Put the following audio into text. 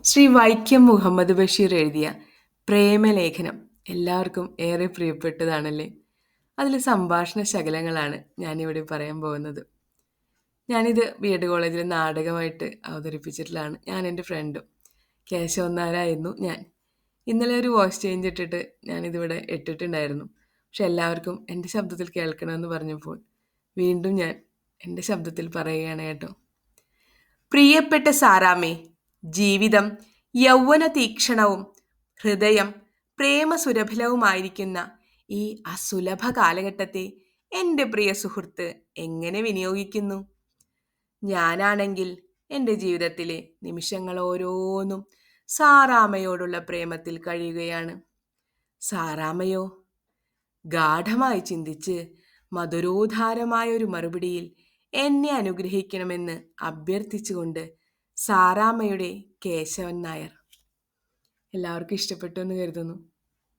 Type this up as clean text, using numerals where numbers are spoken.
ശ്രീ വൈക്കം മുഹമ്മദ് ബഷീർ എഴുതിയ പ്രേമലേഖനം എല്ലാവർക്കും ഏറെ പ്രിയപ്പെട്ടതാണല്ലേ. അതിലെ സംഭാഷണ ശകലങ്ങളാണ് ഞാനിവിടെ പറയാൻ പോകുന്നത്. ഞാനിത് ബി.എഡ് കോളേജിൽ നാടകമായിട്ട് അവതരിപ്പിച്ചിട്ടുള്ളതാണ്. ഞാൻ എൻ്റെ ഫ്രണ്ടും കേശവൻ നായരായിരുന്നു ഞാൻ. ഇന്നലെ ഒരു വോയിസ് ചേഞ്ച് ഇട്ടിട്ട് ഞാനിതിവിടെ ഇട്ടിട്ടുണ്ടായിരുന്നു. പക്ഷെ എല്ലാവർക്കും എൻ്റെ ശബ്ദത്തിൽ കേൾക്കണമെന്ന് പറഞ്ഞപ്പോൾ വീണ്ടും ഞാൻ എൻ്റെ ശബ്ദത്തിൽ പറയുകയാണ് കേട്ടോ. പ്രിയപ്പെട്ട സാറാമ്മേ, ജീവിതം യൗവന തീക്ഷണവും ഹൃദയം പ്രേമസുരഭിലവുമായിരിക്കുന്ന ഈ അസുലഭ കാലഘട്ടത്തെ എൻ്റെ പ്രിയ സുഹൃത്ത് എങ്ങനെ വിനിയോഗിക്കുന്നു? ഞാനാണെങ്കിൽ എൻ്റെ ജീവിതത്തിലെ നിമിഷങ്ങൾ ഓരോന്നും സാറാമ്മയോടുള്ള പ്രേമത്തിൽ കഴിയുകയാണ്. സാറാമ്മയോ ഗാഠമായി ചിന്തിച്ച് മധുരോധാരമായ ഒരു മറുപടിയിൽ എന്നെ അനുഗ്രഹിക്കണമെന്ന് അഭ്യർത്ഥിച്ചുകൊണ്ട് സാറാമ്മയുടെ കേശവൻ നായർ. എല്ലാവർക്കും ഇഷ്ടപ്പെട്ടു എന്ന് കരുതുന്നു.